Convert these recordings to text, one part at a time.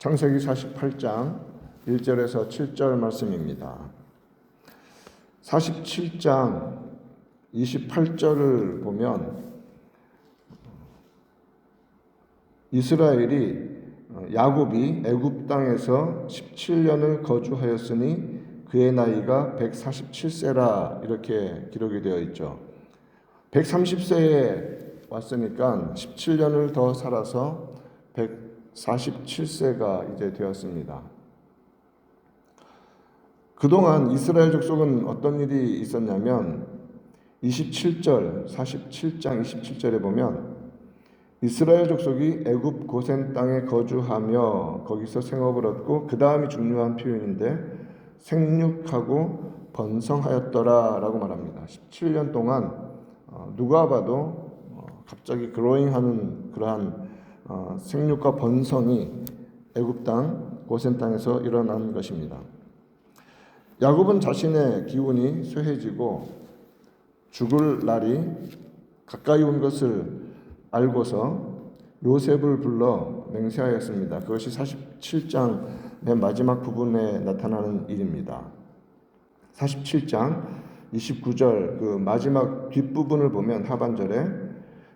창세기 48장 1절에서 7절 말씀입니다. 47장 28절을 보면 이스라엘이 야곱이 애굽 땅에서 17년을 거주하였으니 그의 나이가 147세라 이렇게 기록이 되어 있죠. 130세에 왔으니까 17년을 더 살아서 147세가 이제 되었습니다. 그동안 이스라엘 족속은 어떤 일이 있었냐면 47장 27절에 보면 이스라엘 족속이 애굽 고센 땅에 거주하며 거기서 생업을 얻고 그 다음이 중요한 표현인데 생육하고 번성하였더라 라고 말합니다. 17년 동안 누가 봐도 갑자기 그로잉하는 그러한 생육과 번성이 애굽 땅 고센 땅에서 일어난 것입니다. 야곱은 자신의 기운이 쇠해지고 죽을 날이 가까이 온 것을 알고서 요셉을 불러 맹세하였습니다. 그것이 47장 맨 마지막 부분에 나타나는 일입니다. 47장 29절 그 마지막 뒷부분을 보면 하반절에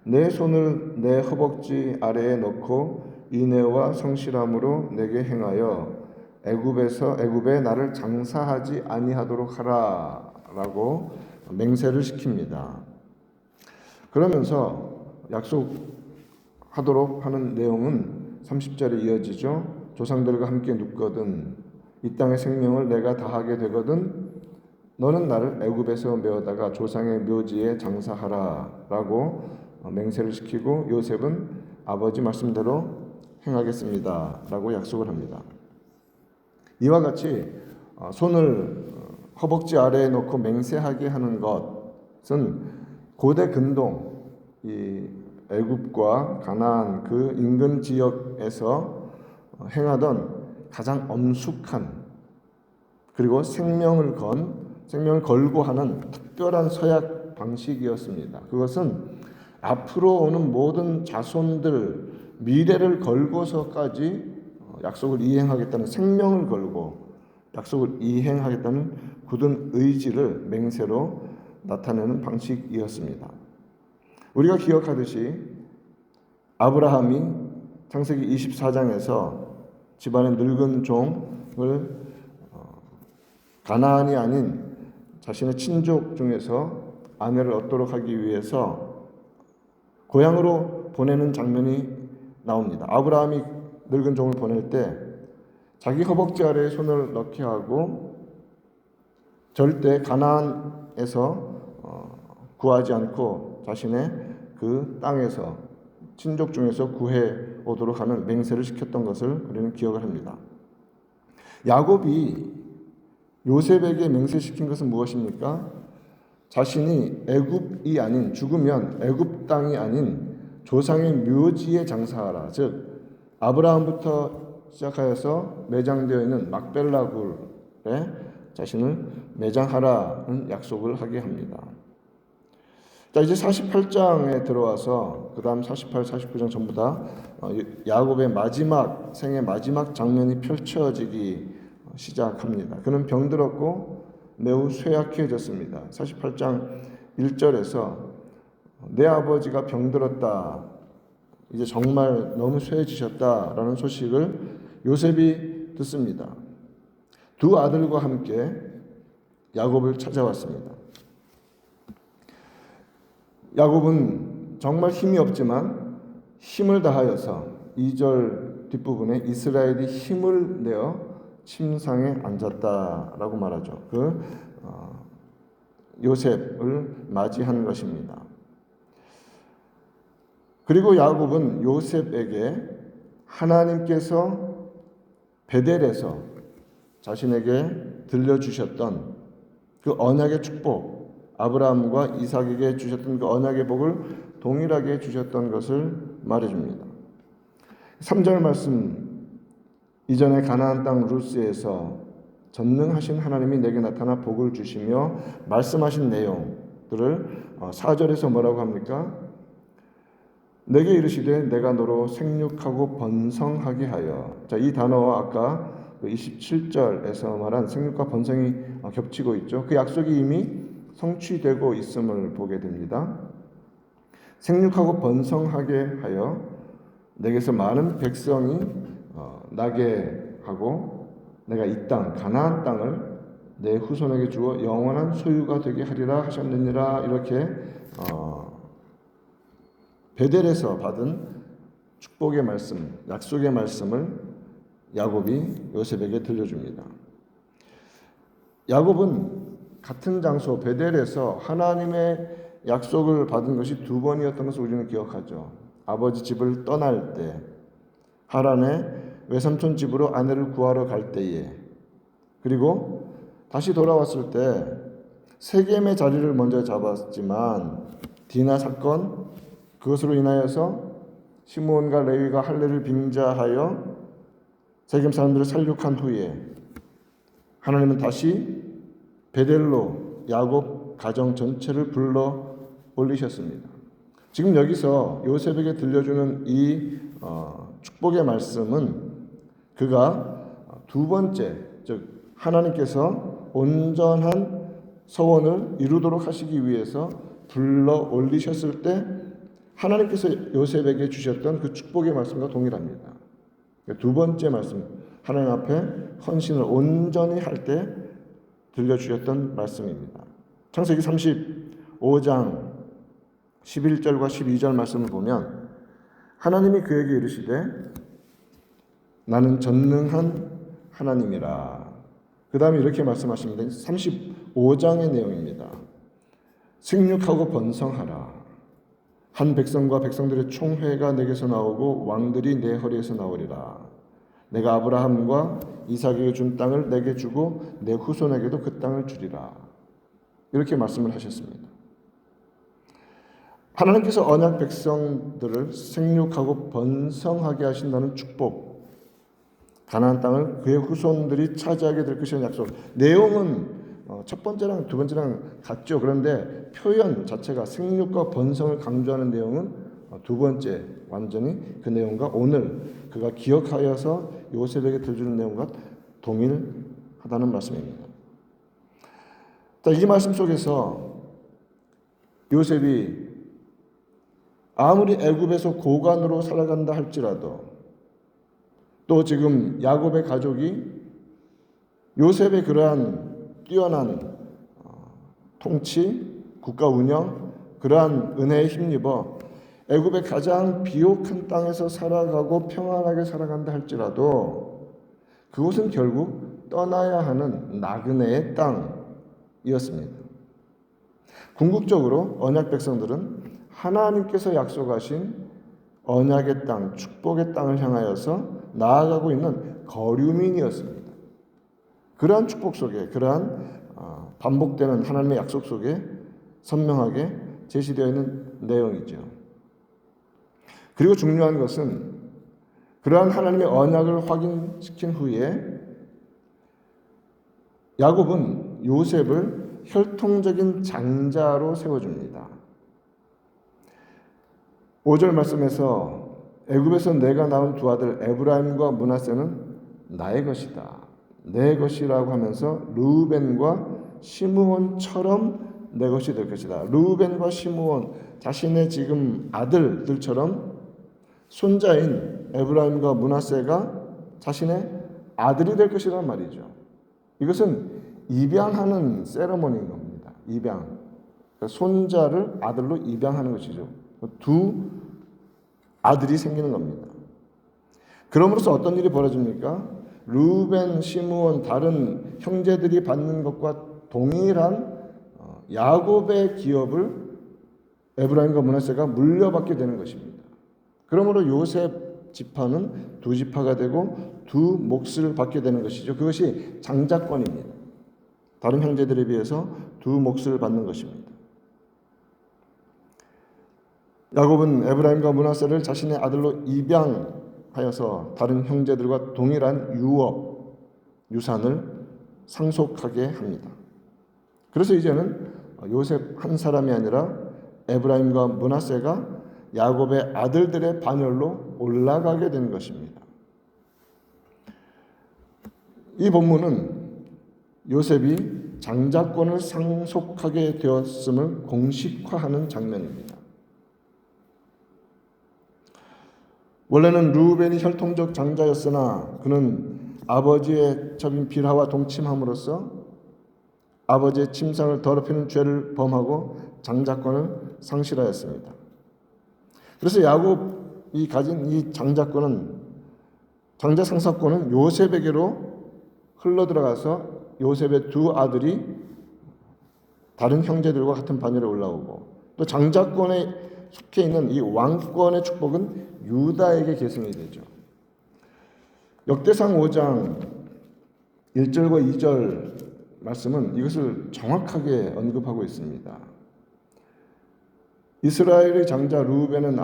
내 손을 내 허벅지 아래에 넣고 인애와 성실함으로 내게 행하여 애굽에 나를 장사하지 아니하도록 하라 라고 맹세를 시킵니다. 그러면서 약속하도록 하는 내용은 30절에 이어지죠. 조상들과 함께 눕거든 이 땅의 생명을 내가 다하게 되거든 너는 나를 애굽에서 메어다가 조상의 묘지에 장사하라 라고 맹세를 시키고 요셉은 아버지 말씀대로 행하겠습니다 라고 약속을 합니다. 이와 같이 손을 허벅지 아래에 놓고 맹세하게 하는 것은 고대 근동 이 애굽과 가나안 그 인근 지역에서 행하던 가장 엄숙한 그리고 생명을 걸고 하는 특별한 서약 방식이었습니다. 그것은 앞으로 오는 모든 자손들 미래를 걸고서까지 약속을 이행하겠다는 생명을 걸고 약속을 이행하겠다는 굳은 의지를 맹세로 나타내는 방식이었습니다. 우리가 기억하듯이 아브라함이 창세기 24장에서 집안의 늙은 종을 가나안이 아닌 자신의 친족 중에서 아내를 얻도록 하기 위해서 고향으로 보내는 장면이 나옵니다. 아브라함이 늙은 종을 보낼 때 자기 허벅지 아래에 손을 넣게 하고 절대 가나안에서 구하지 않고 자신의 그 땅에서 친족 중에서 구해 오도록 하는 맹세를 시켰던 것을 우리는 기억을 합니다. 야곱이 요셉에게 맹세시킨 것은 무엇입니까? 자신이 애굽이 아닌 죽으면 애굽 땅이 아닌 조상의 묘지에 장사하라. 즉 아브라함부터 시작하여서 매장되어 있는 막벨라 굴에 자신을 매장하라는 약속을 하게 합니다. 자, 이제 48장에 들어와서 그 다음 48, 49장 전부 다 야곱의 생의 마지막 장면이 펼쳐지기 시작합니다. 그는 병들었고 매우 쇠약해졌습니다. 48장 1절에서 내 아버지가 병들었다. 이제 정말 너무 쇠해지셨다라는 소식을 요셉이 듣습니다. 두 아들과 함께 야곱을 찾아왔습니다. 야곱은 정말 힘이 없지만 힘을 다하여서 2절 뒷부분에 이스라엘이 힘을 내어 침상에 앉았다라고 말하죠. 요셉을 맞이한 것입니다. 그리고 야곱은 요셉에게 하나님께서 베델에서 자신에게 들려주셨던 그 언약의 축복, 아브라함과 이삭에게 주셨던 그 언약의 복을 동일하게 주셨던 것을 말해줍니다. 3절 말씀 이전에 가나안 땅 루스에서 전능하신 하나님이 내게 나타나 복을 주시며 말씀하신 내용들을 4절에서 뭐라고 합니까? 내게 이르시되 내가 너로 생육하고 번성하게 하여. 자, 이 단어와 아까 27절에서 말한 생육과 번성이 겹치고 있죠. 그 약속이 이미 성취되고 있음을 보게 됩니다. 생육하고 번성하게 하여 내게서 많은 백성이 나게 하고 내가 이 땅 가나안 땅을 내 후손에게 주어 영원한 소유가 되게 하리라 하셨느니라. 이렇게 베델에서 받은 축복의 말씀, 약속의 말씀을 야곱이 요셉에게 들려줍니다. 야곱은 같은 장소 베델에서 하나님의 약속을 받은 것이 두 번이었던 것을 우리는 기억하죠. 아버지 집을 떠날 때, 하란의 외삼촌 집으로 아내를 구하러 갈 때에, 그리고 다시 돌아왔을 때 세겜의 자리를 먼저 잡았지만 디나 사건, 그것으로 인하여서 시므온과 레위가 할례를 빙자하여 세겜 사람들을 살육한 후에 하나님은 다시 베델로 야곱 가정 전체를 불러 올리셨습니다. 지금 여기서 요셉에게 들려주는 이 축복의 말씀은 그가 두 번째, 즉 하나님께서 온전한 서원을 이루도록 하시기 위해서 불러 올리셨을 때 하나님께서 요셉에게 주셨던 그 축복의 말씀과 동일합니다. 두 번째 말씀, 하나님 앞에 헌신을 온전히 할 때 들려주셨던 말씀입니다. 창세기 35장 11절과 12절 말씀을 보면 하나님이 그에게 이르시되 나는 전능한 하나님이라. 그 다음에 이렇게 말씀하십니다. 35장의 내용입니다. 생육하고 번성하라. 한 백성과 백성들의 총회가 내게서 나오고 왕들이 내 허리에서 나오리라. 내가 아브라함과 이삭에게 준 땅을 내게 주고 내 후손에게도 그 땅을 주리라. 이렇게 말씀을 하셨습니다. 하나님께서 언약 백성들을 생육하고 번성하게 하신다는 축복, 가나안 땅을 그의 후손들이 차지하게 될 것이라는 약속. 내용은 첫 번째랑 두 번째랑 같죠. 그런데 표현 자체가 생육과 번성을 강조하는 내용은 두 번째 완전히 그 내용과 오늘 그가 기억하여서 요셉에게 들려주는 내용과 동일하다는 말씀입니다. 이 말씀 속에서 요셉이 아무리 애굽에서 고관으로 살아간다 할지라도 또 지금 야곱의 가족이 요셉의 그러한 뛰어난 통치, 국가 운영, 그러한 은혜에 힘입어 애굽의 가장 비옥한 땅에서 살아가고 평안하게 살아간다 할지라도 그곳은 결국 떠나야 하는 나그네의 땅이었습니다. 궁극적으로 언약 백성들은 하나님께서 약속하신 언약의 땅, 축복의 땅을 향하여서 나아가고 있는 거류민이었습니다. 그러한 축복 속에, 그러한 반복되는 하나님의 약속 속에 선명하게 제시되어 있는 내용이죠. 그리고 중요한 것은 그러한 하나님의 언약을 확인시킨 후에 야곱은 요셉을 혈통적인 장자로 세워줍니다. 5절 말씀에서 애굽에서 내가 낳은 두 아들 에브라임과 므낫세는 나의 것이다. 내 것이라고 하면서 르우벤과 시므온처럼 내 것이 될 것이다. 르우벤과 시므온 자신의 지금 아들들처럼 손자인 에브라임과 므낫세가 자신의 아들이 될 것이란 말이죠. 이것은 입양하는 세레모니인 겁니다. 입양. 그러니까 손자를 아들로 입양하는 것이죠. 두 아들이 생기는 겁니다. 그럼으로써 어떤 일이 벌어집니까? 르우벤, 시므온 다른 형제들이 받는 것과 동일한 야곱의 기업을 에브라임과 므낫세가 물려받게 되는 것입니다. 그러므로 요셉 지파는 두 지파가 되고 두 몫을 받게 되는 것이죠. 그것이 장자권입니다. 다른 형제들에 비해서 두 몫을 받는 것입니다. 야곱은 에브라임과 므낫세를 자신의 아들로 입양하여서 다른 형제들과 동일한 유업, 유산을 상속하게 합니다. 그래서 이제는 요셉 한 사람이 아니라 에브라임과 므낫세가 야곱의 아들들의 반열로 올라가게 된 것입니다. 이 본문은 요셉이 장자권을 상속하게 되었음을 공식화하는 장면입니다. 원래는 르우벤이 혈통적 장자였으나 그는 아버지의 첩인 빌하와 동침함으로써 아버지의 침상을 더럽히는 죄를 범하고 장자권을 상실하였습니다. 그래서 야곱이 가진 이 장자 상속권은 요셉에게로 흘러들어가서 요셉의 두 아들이 다른 형제들과 같은 반열에 올라오고, 또 장자권에 속해 있는 이 왕권의 축복은 유다에게 계승이 되죠. 역대상 5장 1절과 2절 말씀은 이것을 정확하게 언급하고 있습니다. 이스라엘의 장자 르우벤의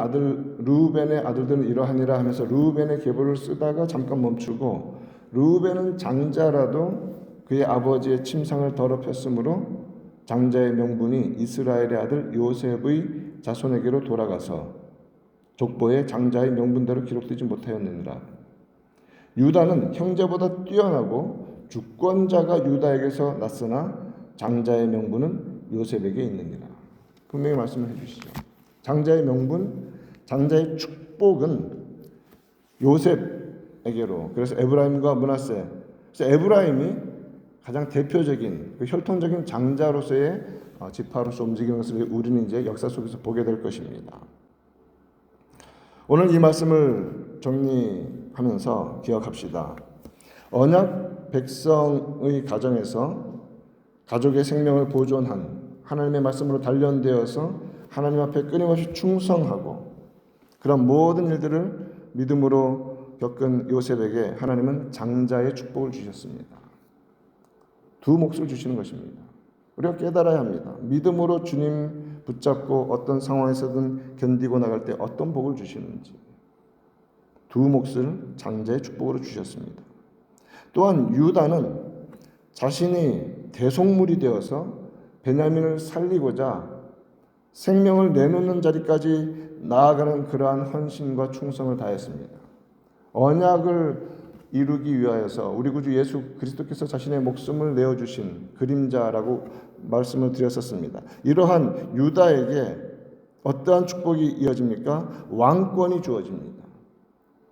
아들들은 이러하니라 하면서 르우벤의 계보를 쓰다가 잠깐 멈추고, 르우벤은 장자라도 그의 아버지의 침상을 더럽혔으므로 장자의 명분이 이스라엘의 아들 요셉의 자손에게로 돌아가서 족보에 장자의 명분대로 기록되지 못하였느니라. 유다는 형제보다 뛰어나고 주권자가 유다에게서 났으나 장자의 명분은 요셉에게 있느니라. 분명히 말씀을 해주시죠. 장자의 명분, 장자의 축복은 요셉에게로, 그래서 에브라임과 므낫세, 그래서 에브라임이 가장 대표적인 그 혈통적인 장자로서의 지파로서 움직이는 것을 우리는 이제 역사 속에서 보게 될 것입니다. 오늘 이 말씀을 정리하면서 기억합시다. 언약 백성의 가정에서 가족의 생명을 보존한 하나님의 말씀으로 단련되어서 하나님 앞에 끊임없이 충성하고 그런 모든 일들을 믿음으로 겪은 요셉에게 하나님은 장자의 축복을 주셨습니다. 두 몫을 주시는 것입니다. 우리가 깨달아야 합니다. 믿음으로 주님 붙잡고 어떤 상황에서든 견디고 나갈 때 어떤 복을 주시는지 두 몫을 장자의 축복으로 주셨습니다. 또한 유다는 자신이 대속물이 되어서 베냐민을 살리고자 생명을 내놓는 자리까지 나아가는 그러한 헌신과 충성을 다했습니다. 언약을 이루기 위하여서 우리 구주 예수 그리스도께서 자신의 목숨을 내어주신 그림자라고 말씀을 드렸었습니다. 이러한 유다에게 어떠한 축복이 이어집니까? 왕권이 주어집니다.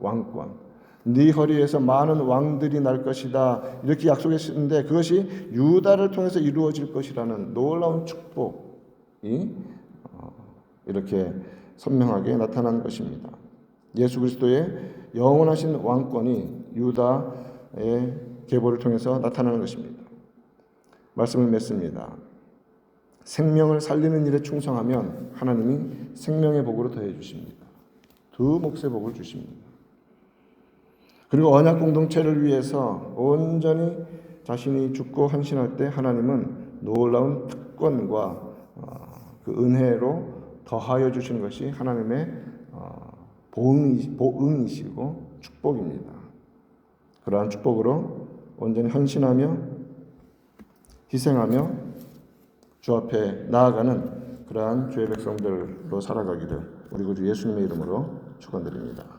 왕권. 네 허리에서 많은 왕들이 날 것이다, 이렇게 약속했는데 그것이 유다를 통해서 이루어질 것이라는 놀라운 축복이 이렇게 선명하게 나타난 것입니다. 예수 그리스도의 영원하신 왕권이 유다의 계보를 통해서 나타나는 것입니다. 말씀을 맺습니다. 생명을 살리는 일에 충성하면 하나님이 생명의 복으로 더해 주십니다. 두 몫의 복을 주십니다. 그리고 언약 공동체를 위해서 온전히 자신이 죽고 헌신할 때 하나님은 놀라운 특권과 그 은혜로 더하여 주시는 것이 하나님의 보응이시고 축복입니다. 그러한 축복으로 온전히 헌신하며 희생하며 주 앞에 나아가는 그러한 주의 백성들로 살아가기를 우리 구주 예수님의 이름으로 축원드립니다.